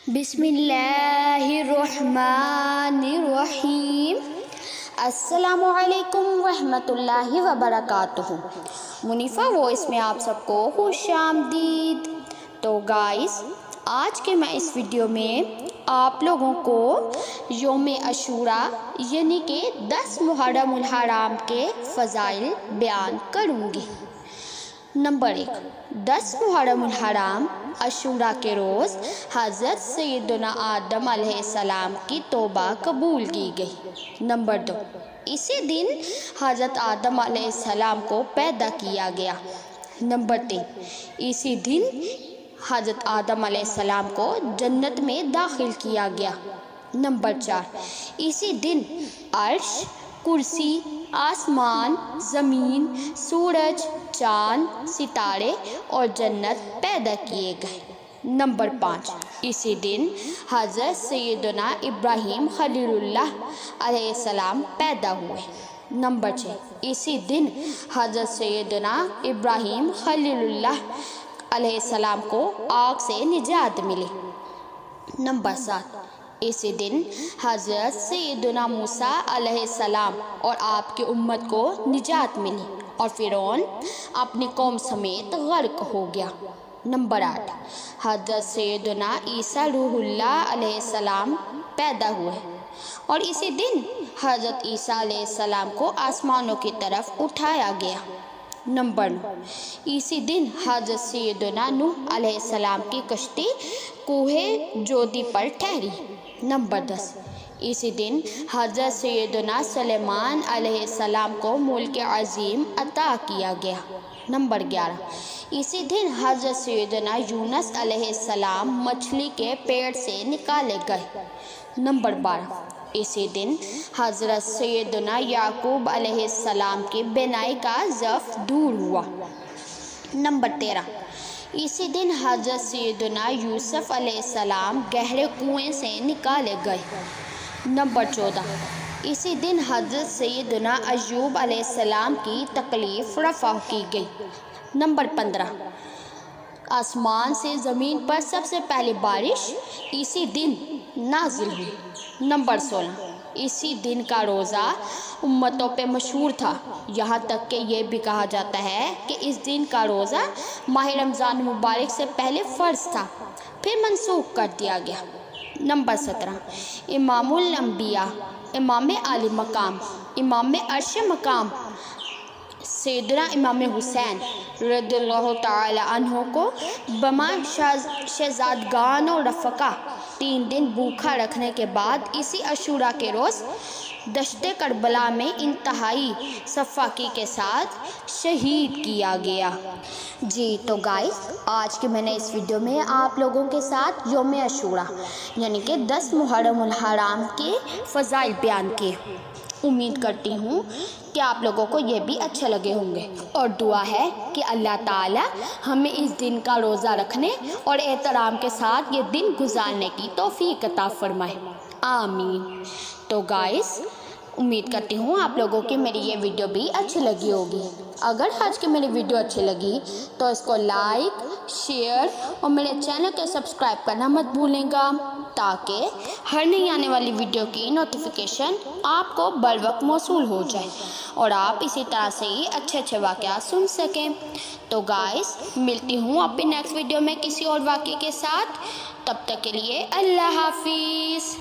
بسم اللہ الرحمن الرحیم۔ السلام علیکم ورحمۃ اللہ وبرکاتہ۔ منیفہ وائس میں آپ سب کو خوش آمدید۔ تو گائز، آج کے میں اس ویڈیو میں آپ لوگوں کو یوم عاشوراء یعنی کہ 10 محرم الحرام کے فضائل بیان کروں گی۔ نمبر 1، 10 محرم الحرام عاشوراء کے روز حضرت سیدنا آدم علیہ السلام کی توبہ قبول کی گئی۔ نمبر 2، اسی دن حضرت آدم علیہ السلام کو پیدا کیا گیا۔ نمبر 3، اسی دن حضرت آدم علیہ السلام کو جنت میں داخل کیا گیا۔ نمبر 4، اسی دن عرش، کرسی، آسمان، زمین، سورج، چاند، ستارے اور جنت پیدا کیے گئے۔ نمبر 5، اسی دن حضرت سیدنا ابراہیم خلیل اللہ علیہ السلام پیدا ہوئے۔ نمبر 6، اسی دن حضرت سیدنا ابراہیم خلیل اللہ علیہ السلام کو آگ سے نجات ملی۔ نمبر 7، اسی دن حضرت سیدنا موسیٰ علیہ السلام اور آپ کی امت کو نجات ملی اور فرعون اپنی قوم سمیت غرق ہو گیا۔ نمبر 8، حضرت سیدنا عیسیٰ روح اللہ علیہ السلام پیدا ہوئے اور اسی دن حضرت عیسیٰ علیہ السلام کو آسمانوں کی طرف اٹھایا گیا۔ نمبر 9، اسی دن حضرت سیدنا نوح علیہ السلام کی کشتی کوہ جودی پر ٹھہری۔ نمبر 10، اسی دن حضرت سیدنا سلیمان علیہ السلام کو ملک عظیم عطا کیا گیا۔ نمبر 11، اسی دن حضرت سیدنا یونس علیہ السلام مچھلی کے پیٹ سے نکالے گئے۔ نمبر 12، اسی دن حضرت سیدنا یعقوب علیہ السلام کی بینائی کا ضعف دور ہوا۔ نمبر 13، اسی دن حضرت سیدنا یوسف علیہ السلام گہرے کنویں سے نکالے گئے۔ نمبر 14، اسی دن حضرت سیدنا ایوب علیہ السلام کی تکلیف رفع کی گئی۔ نمبر 15، آسمان سے زمین پر سب سے پہلی بارش اسی دن نازل ہوئی۔ نمبر 16، اسی دن کا روزہ امتوں پہ مشہور تھا، یہاں تک کہ یہ بھی کہا جاتا ہے کہ اس دن کا روزہ ماہ رمضان مبارک سے پہلے فرض تھا، پھر منسوخ کر دیا گیا۔ نمبر 17، امام الانبیاء، امام عالی مقام، امام عرش مقام سیدنا امام حسین رضی اللہ تعالی عنہ کو بما شہزادگان و رفقا 3 دن بھوکھا رکھنے کے بعد اسی عاشوراء کے روز دشت کربلا میں انتہائی صفاقی کے ساتھ شہید کیا گیا۔ جی تو گائز، آج کے میں نے اس ویڈیو میں آپ لوگوں کے ساتھ یوم عاشوراء یعنی کہ 10 محرم الحرام کے فضائل بیان کیے۔ امید کرتی ہوں کہ آپ لوگوں کو یہ بھی اچھے لگے ہوں گے، اور دعا ہے کہ اللہ تعالی ہمیں اس دن کا روزہ رکھنے اور احترام کے ساتھ یہ دن گزارنے کی توفیق عطا فرمائے، آمین۔ تو گائز، امید کرتی ہوں آپ لوگوں کی میری یہ ویڈیو بھی اچھی لگی ہوگی۔ اگر آج کی میری ویڈیو اچھی لگی تو اس کو لائک، شیئر اور میرے چینل کو سبسکرائب کرنا مت بھولیں گا، تاکہ ہر نئی آنے والی ویڈیو کی نوٹیفیکیشن آپ کو بروقت موصول ہو جائے اور آپ اسی طرح سے ہی اچھے اچھے واقعات سن سکیں۔ تو گائز، ملتی ہوں اپنی نیکسٹ ویڈیو میں کسی اور واقعے کے ساتھ، تب تک کے لیے اللہ حافظ۔